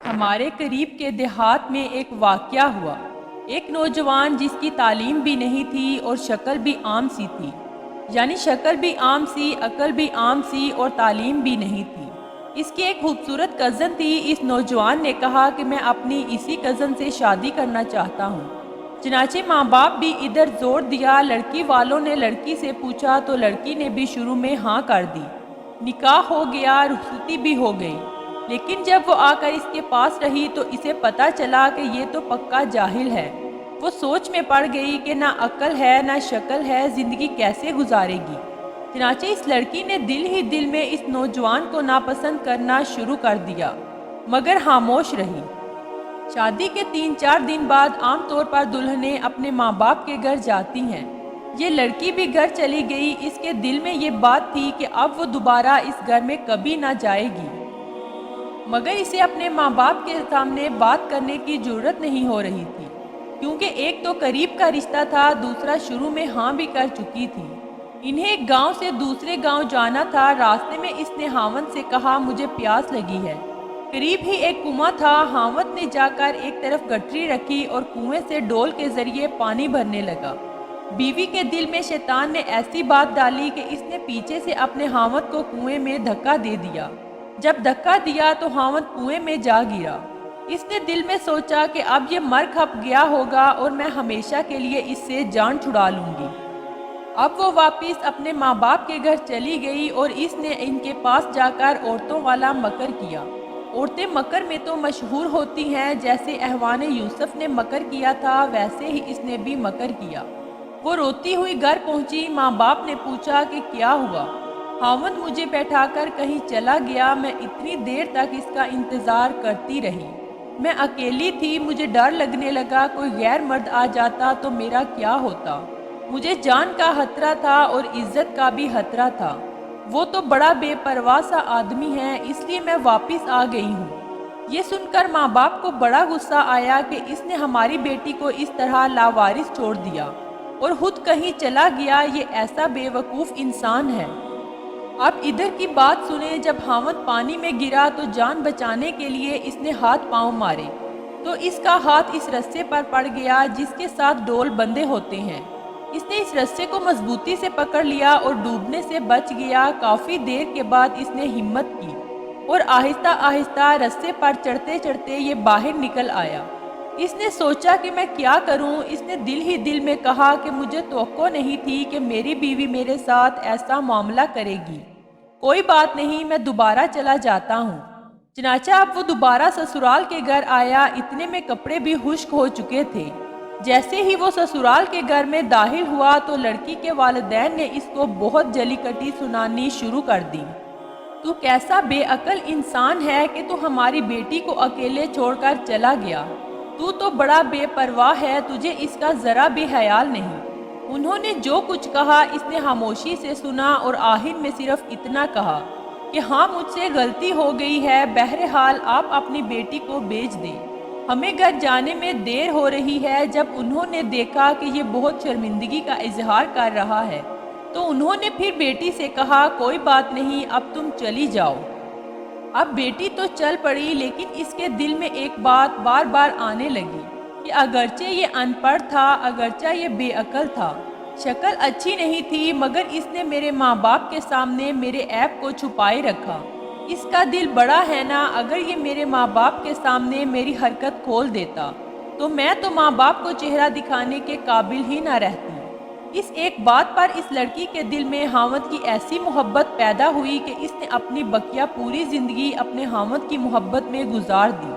ہمارے قریب کے دیہات میں ایک واقعہ ہوا۔ ایک نوجوان جس کی تعلیم بھی نہیں تھی اور شکل بھی عام سی تھی، یعنی شکل بھی عام سی، عقل بھی عام سی اور تعلیم بھی نہیں تھی۔ اس کی ایک خوبصورت کزن تھی۔ اس نوجوان نے کہا کہ میں اپنی اسی کزن سے شادی کرنا چاہتا ہوں۔ چنانچہ ماں باپ بھی ادھر زور دیا، لڑکی والوں نے لڑکی سے پوچھا تو لڑکی نے بھی شروع میں ہاں کر دی۔ نکاح ہو گیا، رخصتی بھی ہو گئی، لیکن جب وہ آ کر اس کے پاس رہی تو اسے پتا چلا کہ یہ تو پکا جاہل ہے۔ وہ سوچ میں پڑ گئی کہ نہ عقل ہے نہ شکل ہے، زندگی کیسے گزارے گی۔ چنانچہ اس لڑکی نے دل ہی دل میں اس نوجوان کو ناپسند کرنا شروع کر دیا، مگر خاموش رہی۔ شادی کے 3-4 دن بعد عام طور پر دلہنیں اپنے ماں باپ کے گھر جاتی ہیں۔ یہ لڑکی بھی گھر چلی گئی۔ اس کے دل میں یہ بات تھی کہ اب وہ دوبارہ اس گھر میں کبھی نہ جائے گی، مگر اسے اپنے ماں باپ کے سامنے بات کرنے کی جرأت نہیں ہو رہی تھی، کیونکہ ایک تو قریب کا رشتہ تھا، دوسرا شروع میں ہاں بھی کر چکی تھی۔ انہیں ایک گاؤں سے دوسرے گاؤں جانا تھا۔ راستے میں اس نے خاوند سے کہا مجھے پیاس لگی ہے۔ قریب ہی ایک کنواں تھا۔ خاوند نے جا کر ایک طرف گٹری رکھی اور کنویں سے ڈول کے ذریعے پانی بھرنے لگا۔ بیوی کے دل میں شیطان نے ایسی بات ڈالی کہ اس نے پیچھے سے اپنے خاوند کو کنویں میں دھکا دے دیا۔ جب دھکا دیا تو خاوند کنویں میں جا گرا۔ اس نے دل میں سوچا کہ اب یہ مر کھپ گیا ہوگا اور میں ہمیشہ کے لیے اس سے جان چھڑا لوں گی۔ اب وہ واپس اپنے ماں باپ کے گھر چلی گئی اور اس نے ان کے پاس جا کر عورتوں والا مکر کیا۔ عورتیں مکر میں تو مشہور ہوتی ہیں، جیسے احوان یوسف نے مکر کیا تھا ویسے ہی اس نے بھی مکر کیا۔ وہ روتی ہوئی گھر پہنچی۔ ماں باپ نے پوچھا کہ کیا ہوا؟ خاوند مجھے بیٹھا کر کہیں چلا گیا، میں اتنی دیر تک اس کا انتظار کرتی رہی۔ میں اکیلی تھی، مجھے ڈر لگنے لگا کوئی غیر مرد آ جاتا تو میرا کیا ہوتا۔ مجھے جان کا خطرہ تھا اور عزت کا بھی خطرہ تھا۔ وہ تو بڑا بے پرواہ سا آدمی ہے، اس لیے میں واپس آ گئی ہوں۔ یہ سن کر ماں باپ کو بڑا غصہ آیا کہ اس نے ہماری بیٹی کو اس طرح لاوارث چھوڑ دیا اور خود کہیں چلا گیا، یہ ایسا بے وقوف انسان ہے۔ اب ادھر کی بات سنیں۔ جب خاوند پانی میں گرا تو جان بچانے کے لیے اس نے ہاتھ پاؤں مارے تو اس کا ہاتھ اس رسے پر پڑ گیا جس کے ساتھ ڈول بندھے ہوتے ہیں۔ اس نے اس رسے کو مضبوطی سے پکڑ لیا اور ڈوبنے سے بچ گیا۔ کافی دیر کے بعد اس نے ہمت کی اور آہستہ آہستہ رسے پر چڑھتے چڑھتے یہ باہر نکل آیا۔ اس نے سوچا کہ میں کیا کروں۔ اس نے دل ہی دل میں کہا کہ مجھے توقع نہیں تھی کہ میری بیوی میرے ساتھ ایسا معاملہ کرے گی۔ کوئی بات نہیں، میں دوبارہ چلا جاتا ہوں۔ چنانچہ اب وہ دوبارہ سسرال کے گھر آیا۔ اتنے میں کپڑے بھی خشک ہو چکے تھے۔ جیسے ہی وہ سسرال کے گھر میں داخل ہوا تو لڑکی کے والدین نے اس کو بہت جلی کٹی سنانی شروع کر دی۔ تو کیسا بے عقل انسان ہے کہ تو ہماری بیٹی کو اکیلے چھوڑ کر چلا گیا۔ تو بڑا بے پرواہ ہے، تجھے اس کا ذرا بھی خیال نہیں۔ انہوں نے جو کچھ کہا اس نے خاموشی سے سنا اور آخر میں صرف اتنا کہا کہ ہاں مجھ سے غلطی ہو گئی ہے، بہرحال آپ اپنی بیٹی کو بھیج دیں، ہمیں گھر جانے میں دیر ہو رہی ہے۔ جب انہوں نے دیکھا کہ یہ بہت شرمندگی کا اظہار کر رہا ہے تو انہوں نے پھر بیٹی سے کہا کوئی بات نہیں، اب تم چلی جاؤ۔ اب بیٹی تو چل پڑی، لیکن اس کے دل میں ایک بات بار بار آنے لگی کہ اگرچہ یہ ان پڑھ تھا، اگرچہ یہ بے عقل تھا، شکل اچھی نہیں تھی، مگر اس نے میرے ماں باپ کے سامنے میرے عیب کو چھپائے رکھا۔ اس کا دل بڑا ہے نا، اگر یہ میرے ماں باپ کے سامنے میری حرکت کھول دیتا تو میں تو ماں باپ کو چہرہ دکھانے کے قابل ہی نہ رہتی۔ اس ایک بات پر اس لڑکی کے دل میں خاوند کی ایسی محبت پیدا ہوئی کہ اس نے اپنی بقیہ پوری زندگی اپنے خاوند کی محبت میں گزار دی۔